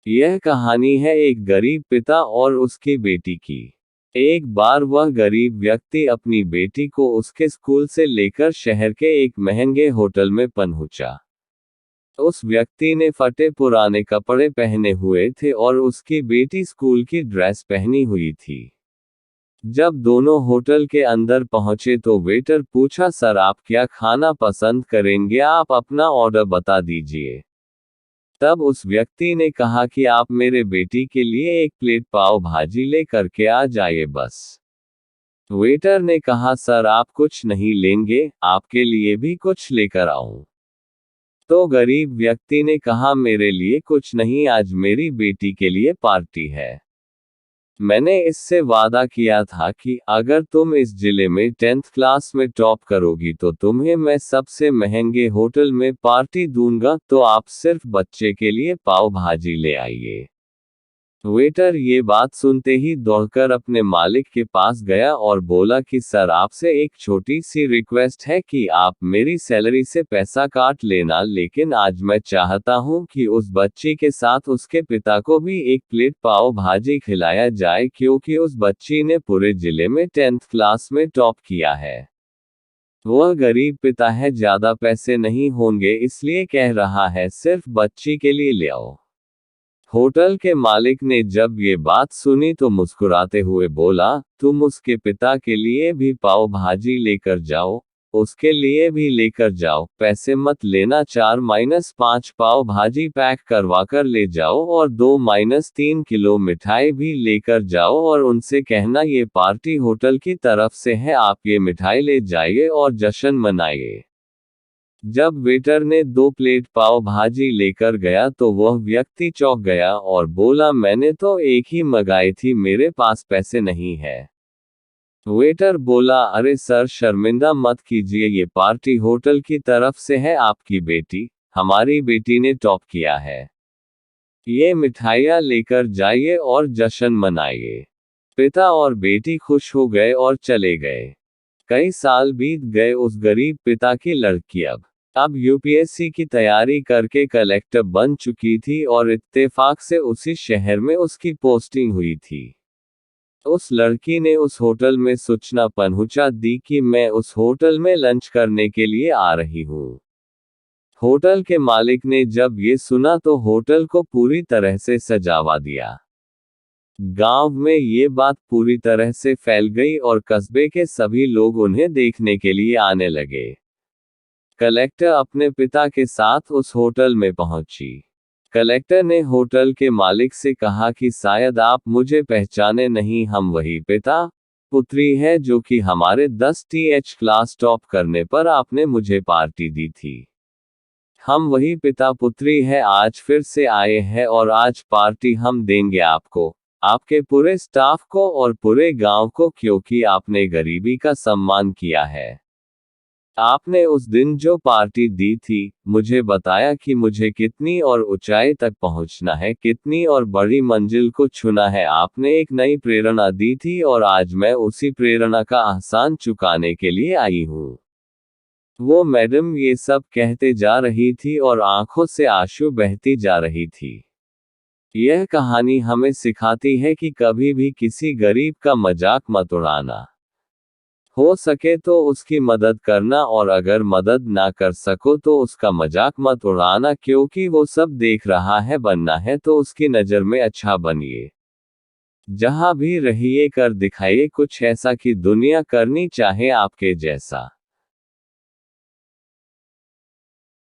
यह कहानी है एक गरीब पिता और उसकी बेटी की। एक बार वह गरीब व्यक्ति अपनी बेटी को उसके स्कूल से लेकर शहर के एक महंगे होटल में पहुंचा। उस व्यक्ति ने फटे पुराने कपड़े पहने हुए थे और उसकी बेटी स्कूल की ड्रेस पहनी हुई थी। जब दोनों होटल के अंदर पहुंचे तो वेटर पूछा, सर आप क्या खाना पसंद करेंगे, आप अपना ऑर्डर बता दीजिए। तब उस व्यक्ति ने कहा कि आप मेरे बेटी के लिए एक प्लेट पाव भाजी ले करके आ जाइए बस। वेटर ने कहा, सर आप कुछ नहीं लेंगे, आपके लिए भी कुछ लेकर आऊं। तो गरीब व्यक्ति ने कहा, मेरे लिए कुछ नहीं, आज मेरी बेटी के लिए पार्टी है। मैंने इससे वादा किया था कि अगर तुम इस जिले में 10th क्लास में टॉप करोगी तो तुम्हें मैं सबसे महंगे होटल में पार्टी दूंगा, तो आप सिर्फ बच्चे के लिए पाव भाजी ले आइए। वेटर ये बात सुनते ही दौड़कर अपने मालिक के पास गया और बोला कि सर आपसे एक छोटी सी रिक्वेस्ट है कि आप मेरी सैलरी से पैसा काट लेना, लेकिन आज मैं चाहता हूं कि उस बच्ची के साथ उसके पिता को भी एक प्लेट पाव भाजी खिलाया जाए, क्योंकि उस बच्ची ने पूरे जिले में 10th क्लास में टॉप किया है। वह गरीब पिता है, ज्यादा पैसे नहीं होंगे, इसलिए कह रहा है सिर्फ बच्ची के लिए ले आओ। होटल के मालिक ने जब ये बात सुनी तो मुस्कुराते हुए बोला, तुम उसके पिता के लिए भी पाव भाजी लेकर जाओ, उसके लिए भी लेकर जाओ, पैसे मत लेना, 4-5 पाव भाजी पैक करवाकर ले जाओ और 2-3 किलो मिठाई भी लेकर जाओ और उनसे कहना ये पार्टी होटल की तरफ से है, आप ये मिठाई ले जाइए और जश्न मनाइए। जब वेटर ने 2 प्लेट पाव भाजी लेकर गया तो वह व्यक्ति चौंक गया और बोला, मैंने तो एक ही मंगाई थी, मेरे पास पैसे नहीं है। वेटर बोला, अरे सर शर्मिंदा मत कीजिए, ये पार्टी होटल की तरफ से है, आपकी बेटी, हमारी बेटी ने टॉप किया है। ये मिठाइयाँ लेकर जाइए और जश्न मनाइए। पिता और बेटी खुश हो गए और चले गए। कई साल बीत गए, उस गरीब पिता की लड़की अब यूपीएससी की तैयारी करके कलेक्टर बन चुकी थी और इत्तेफाक से उसी शहर में उसकी पोस्टिंग हुई थी। उस लड़की ने उस होटल में सूचना पहुंचा दी कि मैं उस होटल में लंच करने के लिए आ रही हूँ। होटल के मालिक ने जब ये सुना तो होटल को पूरी तरह से सजावा दिया। गांव में ये बात पूरी तरह से फैल गई और कस्बे के सभी लोग उन्हें देखने के लिए आने लगे। कलेक्टर अपने पिता के साथ उस होटल में पहुंची। कलेक्टर ने होटल के मालिक से कहा कि शायद आप मुझे पहचाने नहीं, हम वही पिता पुत्री है जो कि हमारे 10th क्लास टॉप करने पर आपने मुझे पार्टी दी थी। हम वही पिता पुत्री है, आज फिर से आए हैं और आज पार्टी हम देंगे आपको, आपके पूरे स्टाफ को और पूरे गांव को, क्योंकि आपने गरीबी का सम्मान किया है। आपने उस दिन जो पार्टी दी थी, मुझे बताया कि मुझे कितनी और ऊंचाई तक पहुंचना है, कितनी और बड़ी मंजिल को छूना है। आपने एक नई प्रेरणा दी थी और आज मैं उसी प्रेरणा का एहसान चुकाने के लिए आई हूँ। वो मैडम ये सब कहते जा रही थी और आंखों से आंसू बहती जा रही थी। यह कहानी हमें सिखाती है कि कभी भी किसी गरीब का मजाक मत उड़ाना। हो सके तो उसकी मदद करना, और अगर मदद ना कर सको तो उसका मजाक मत उड़ाना, क्योंकि वो सब देख रहा है। बनना है तो उसकी नज़र में अच्छा बनिए। जहां भी रहिए कर दिखाइए कुछ ऐसा कि दुनिया करनी चाहे आपके जैसा।